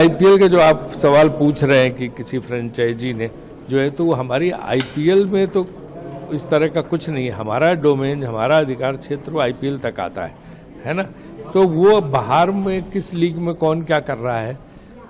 IPL के जो आप सवाल पूछ रहे हैं कि किसी फ्रेंचाइजी ने जो है, तो हमारी आईपीएल में तो इस तरह का कुछ नहीं है। हमारा डोमेन, हमारा अधिकार क्षेत्र वो आईपीएल तक आता है ना। तो वो बाहर में किस लीग में कौन क्या कर रहा है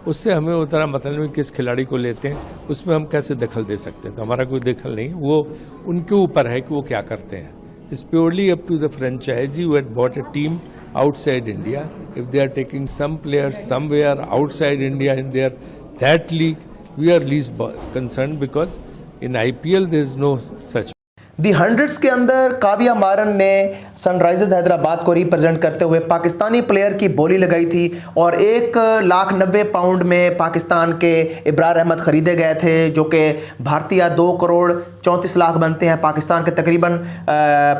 उससे हमें उतना मतलब नहीं, किस खिलाड़ी को लेते हैं उसमें हम कैसे दखल दे सकते हैं। तो हमारा कोई दखल नहीं, वो उनके ऊपर है कि वो क्या करते हैं। It's purely up to the franchisee who had bought a team outside India. If they are taking some players somewhere outside India in their that league, we are least concerned because in IPL there is no such. The hundreds के अंदर काव्या मारन ने Sunrisers Hyderabad को represent करते हुए Pakistani player की बोली लगाई थी और 1,90,000 पाउंड में पाकिस्तान के इब्रार अहमद ख़रीदे गए थे, जो कि भारतीय 2 करोड़ 34 लाख बनते हैं। पाकिस्तान के तकरीबन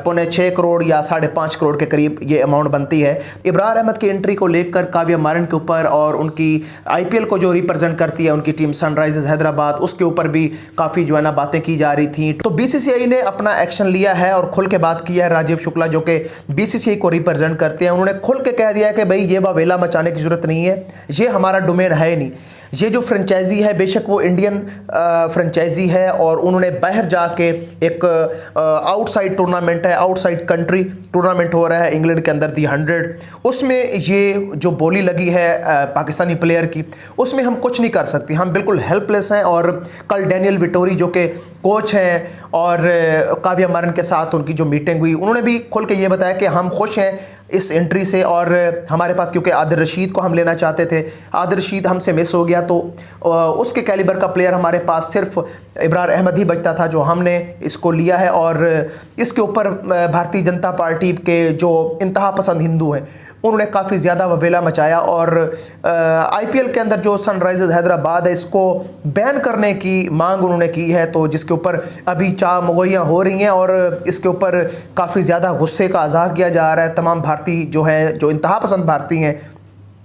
5.25 करोड़ या 5.5 करोड़ के करीब ये अमाउंट बनती है। इब्रार अहमद की एंट्री को लेकर काव्या मारन के ऊपर और उनकी आईपीएल को जो रिप्रेजेंट करती है उनकी टीम सनराइजर्स हैदराबाद, उसके ऊपर भी काफ़ी जो है ना बातें की जा रही थी। तो बीसीसीआई ने अपना एक्शन लिया है और खुल के बात की है। राजीव शुक्ला जो कि बीसीसीआई को रिप्रेजेंट करते हैं, उन्होंने खुल के कह दिया है कि भाई ये वावेला मचाने की जरूरत नहीं है, ये हमारा डोमेन है नहीं। ये जो फ्रेंचाइजी है बेशक वो इंडियन फ्रेंचाइजी है और उन्होंने बाहर जाके एक आउटसाइड टूर्नामेंट है, आउटसाइड कंट्री टूर्नामेंट हो रहा है इंग्लैंड के अंदर दी 100, उसमें ये जो बोली लगी है पाकिस्तानी प्लेयर की, उसमें हम कुछ नहीं कर सकते, हम बिल्कुल हेल्पलेस हैं। और कल डैनियल विटोरी जो कि कोच हैं और काव्या मारन के साथ उनकी जो मीटिंग हुई, उन्होंने भी खुल के ये बताया कि हम खुश हैं इस एंट्री से और हमारे पास, क्योंकि आदिल रशीद को हम लेना चाहते थे, आदिल रशीद हमसे मिस हो गया, तो उसके कैलिबर का प्लेयर हमारे पास सिर्फ इब्रार अहमद ही बचता था जो हमने इसको लिया है। और इसके ऊपर भारतीय जनता पार्टी के जो इंतहा पसंद हिंदू हैं उन्होंने काफ़ी ज़्यादा ववेला मचाया और आईपीएल के अंदर जो सनराइजर्स हैदराबाद है इसको बैन करने की मांग उन्होंने की है, तो जिसके ऊपर अभी चाह मुगैया हो रही हैं और इसके ऊपर काफ़ी ज़्यादा गुस्से का इज़हार किया जा रहा है। तमाम भारतीय जो हैं, जो इंतहा पसंद भारतीय हैं,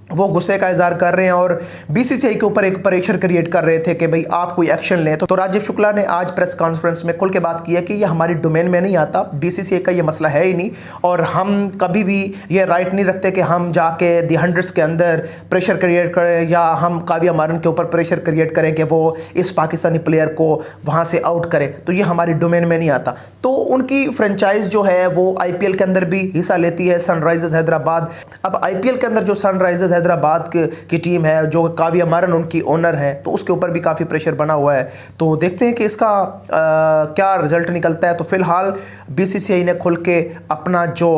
वो गुस्से का इज़हार कर रहे हैं और बीसीसीआई के ऊपर एक प्रेशर क्रिएट कर रहे थे कि भाई आप कोई एक्शन लें। तो राजीव शुक्ला ने आज प्रेस कॉन्फ्रेंस में खुल के बात की है कि ये हमारी डोमेन में नहीं आता, बीसीसीआई का ये मसला है ही नहीं और हम कभी भी ये राइट नहीं रखते कि हम जाके दी हंड्रेड्स के अंदर प्रेशर क्रिएट करें या हम काव्या मारन के ऊपर प्रेशर क्रिएट करें कि वो इस पाकिस्तानी प्लेयर को वहाँ से आउट करें, तो ये हमारी डोमेन में नहीं आता। तो उनकी फ्रेंचाइज जो है वो आईपीएल के अंदर भी हिस्सा लेती है, सनराइजर्स हैदराबाद। अब आईपीएल के अंदर जो सनराइजर्स हैदराबाद की टीम है, जो काव्या मारन उनकी ओनर है, तो उसके ऊपर भी काफ़ी प्रेशर बना हुआ है। तो देखते हैं कि इसका क्या रिजल्ट निकलता है। तो फिलहाल बीसीसीआई ने खुल के अपना जो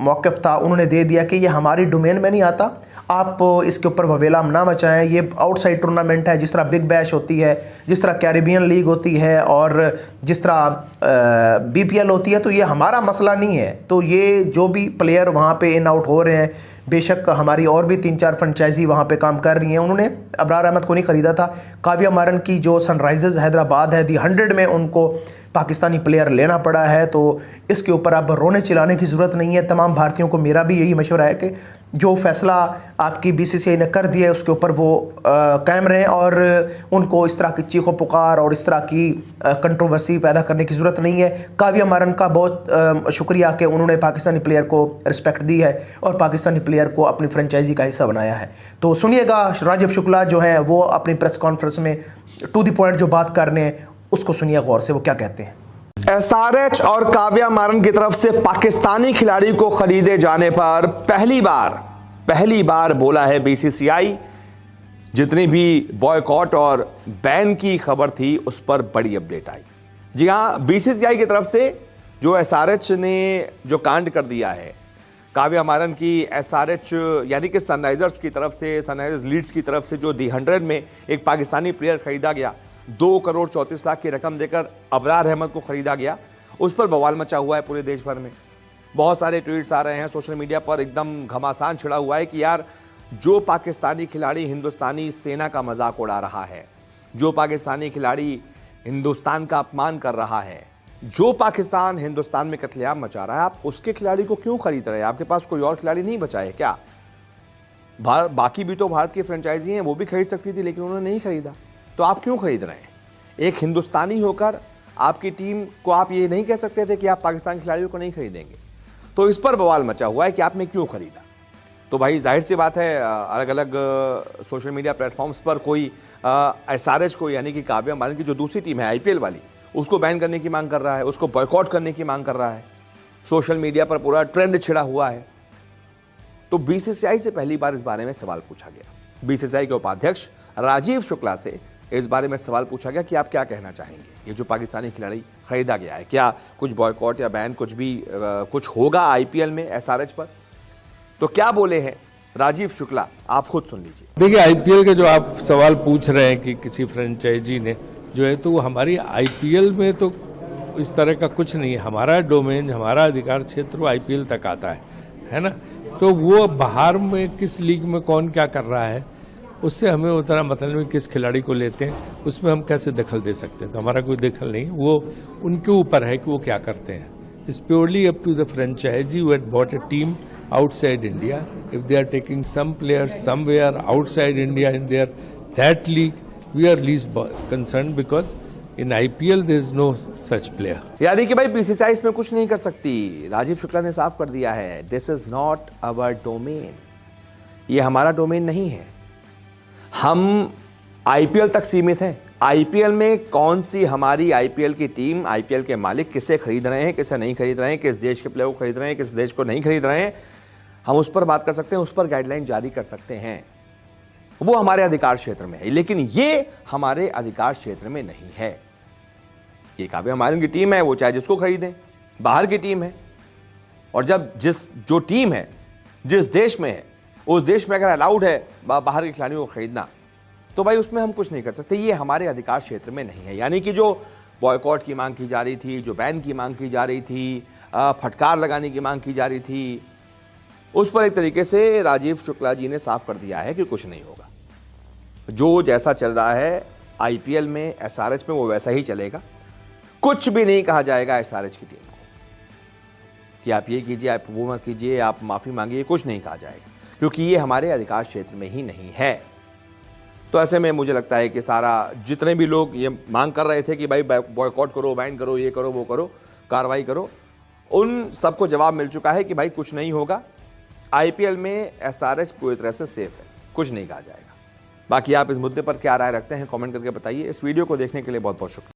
मौक़िफ़ था उन्होंने दे दिया कि ये हमारी डोमेन में नहीं आता, आप इसके ऊपर ववेला ना मचाएं। ये आउटसाइड टूर्नामेंट है, जिस तरह बिग बैश होती है, जिस तरह कैरिबियन लीग होती है और जिस तरह बीपीएल होती है, तो ये हमारा मसला नहीं है। तो ये जो भी प्लेयर वहाँ पे इन आउट हो रहे हैं, बेशक हमारी और भी 3-4 फ्रेंचाइजी वहाँ पे काम कर रही हैं। उन्होंने अब्रार अहमद को नहीं ख़रीदा था, काव्या मारन की जो सनराइजर्स हैदराबाद है दी 100 में उनको पाकिस्तानी प्लेयर लेना पड़ा है। तो इसके ऊपर अब रोने चिल्लाने की ज़रूरत नहीं है। तमाम भारतीयों को मेरा भी यही मशवरा है कि जो फ़ैसला आपकी बीसीसीआई ने कर दिया है उसके ऊपर वो कायम रहें और उनको इस तरह की चीखो पुकार और इस तरह की कंट्रोवर्सी पैदा करने की ज़रूरत नहीं है। काव्या मारन का बहुत शुक्रिया कि उन्होंने पाकिस्तानी प्लेयर को रिस्पेक्ट दी है और पाकिस्तानी प्लेयर को अपनी फ्रेंचाइजी का हिस्सा बनाया है। तो सुनिएगा राजीव शुक्ला जो है वो अपनी प्रेस कॉन्फ्रेंस में टू द पॉइंट जो बात करने हैं उसको सुनिए गौर से, वो क्या कहते हैं। एसआरएच और काव्या मारन की तरफ से पाकिस्तानी खिलाड़ी को खरीदे जाने पर पहली बार बोला है बीसीसीआई। जितनी भी बॉयकॉट और बैन की खबर थी उस पर बड़ी अपडेट आई। जी हां, बीसीसीआई की तरफ से जो एसआरएच ने जो कांड कर दिया है, काव्या मारन की एसआरएच यानी कि सनराइजर्स की तरफ से, सनराइजर्स लीड्स की तरफ से जो दी 100 में एक पाकिस्तानी प्लेयर खरीदा गया, 2 करोड़ 34 लाख की रकम देकर अब्रार अहमद को खरीदा गया, उस पर बवाल मचा हुआ है पूरे देश भर में। बहुत सारे ट्वीट्स आ रहे हैं, सोशल मीडिया पर एकदम घमासान छिड़ा हुआ है कि यार जो पाकिस्तानी खिलाड़ी हिंदुस्तानी सेना का मजाक उड़ा रहा है, जो पाकिस्तानी खिलाड़ी हिंदुस्तान का अपमान कर रहा है, जो पाकिस्तान हिंदुस्तान में कत्लेआम मचा रहा है, आप उसके खिलाड़ी को क्यों खरीद रहे हैं? आपके पास कोई और खिलाड़ी नहीं बचा है क्या? बाकी भी तो भारत की फ्रेंचाइजी हैं, वो भी खरीद सकती थी लेकिन उन्होंने नहीं खरीदा, तो आप क्यों खरीद रहे हैं? एक हिंदुस्तानी होकर आपकी टीम को आप ये नहीं कह सकते थे कि आप पाकिस्तान खिलाड़ियों को नहीं खरीदेंगे। तो इस पर बवाल मचा हुआ है कि आपने क्यों खरीदा। तो भाई जाहिर सी बात है अलग अलग सोशल मीडिया प्लेटफॉर्म्स पर कोई एसआरएच को यानी कि काव्या मारन की जो दूसरी टीम है आईपीएल वाली, उसको बैन करने की मांग कर रहा है, उसको बॉयकॉट करने की मांग कर रहा है। सोशल मीडिया पर पूरा ट्रेंड छिड़ा हुआ है। तो बीसीसीआई से पहली बार इस बारे में सवाल पूछा गया। बीसीसीआई के उपाध्यक्ष राजीव शुक्ला से इस बारे में सवाल पूछा गया कि आप क्या कहना चाहेंगे, ये जो पाकिस्तानी खिलाड़ी खरीदा गया है, क्या कुछ बॉयकॉट या बैन कुछ होगा आईपीएल में एसआरएच पर? तो क्या बोले हैं राजीव शुक्ला, आप खुद सुन लीजिए। देखिए, आईपीएल के जो आप सवाल पूछ रहे हैं कि किसी फ्रेंचाइजी ने जो है, तो हमारी आईपीएल में तो इस तरह का कुछ नहीं है। हमारा डोमेन, हमारा अधिकार क्षेत्र वो आईपीएल तक आता है ना। तो वो बाहर में किस लीग में कौन क्या कर रहा है, उससे हमें उतना मतलब नहीं। किस खिलाड़ी को लेते हैं उसमें हम कैसे दखल दे सकते हैं? तो हमारा कोई दखल नहीं, वो उनके ऊपर है कि वो क्या करते हैं। It's purely up to the franchisee who had bought a team outside India. If they are taking some players somewhere outside India in that league, we are least concerned because in IPL there is no such player. यानी कि भाई BCCI इसमें कुछ नहीं कर सकती। राजीव शुक्ला ने साफ कर दिया है, this is not our domain, ये हमारा डोमेन नहीं है। हम आईपीएल तक सीमित हैं। आईपीएल में कौन सी हमारी आईपीएल की टीम, आईपीएल के मालिक किसे खरीद रहे हैं, किसे नहीं खरीद रहे हैं, किस देश के प्लेयर को खरीद रहे हैं, किस देश को नहीं खरीद रहे हैं, हम उस पर बात कर सकते हैं, उस पर गाइडलाइन जारी कर सकते हैं। वो हमारे अधिकार क्षेत्र में है, लेकिन ये हमारे अधिकार क्षेत्र में नहीं है। ये काव्या मारन की टीम है, वो चाहे जिसको खरीदें, बाहर की टीम है। और जब जो टीम है जिस देश में है, उस देश में अगर अलाउड है बाहर के खिलाड़ियों को खरीदना, तो भाई उसमें हम कुछ नहीं कर सकते। ये हमारे अधिकार क्षेत्र में नहीं है। यानी कि जो बॉयकॉट की मांग की जा रही थी, जो बैन की मांग की जा रही थी, फटकार लगाने की मांग की जा रही थी, उस पर एक तरीके से राजीव शुक्ला जी ने साफ कर दिया है कि कुछ नहीं होगा। जो जैसा चल रहा है आईपीएल में, एसआरएच में, वो वैसा ही चलेगा। कुछ भी नहीं कहा जाएगा एसआरएच की टीम को कि आप ये कीजिए, आप वो मत कीजिए, आप माफी मांगिए, कुछ नहीं कहा जाएगा, क्योंकि ये हमारे अधिकार क्षेत्र में ही नहीं है। तो ऐसे में मुझे लगता है कि सारा जितने भी लोग ये मांग कर रहे थे कि भाई बॉयकॉट करो, बैन करो, ये करो, वो करो, कार्रवाई करो, उन सबको जवाब मिल चुका है कि भाई कुछ नहीं होगा। आईपीएल में एसआरएच पूरी तरह से सेफ है, कुछ नहीं कहा जाएगा। बाकी आप इस मुद्दे पर क्या राय रखते हैं कमेंट करके बताइए। इस वीडियो को देखने के लिए बहुत बहुत शुक्रिया।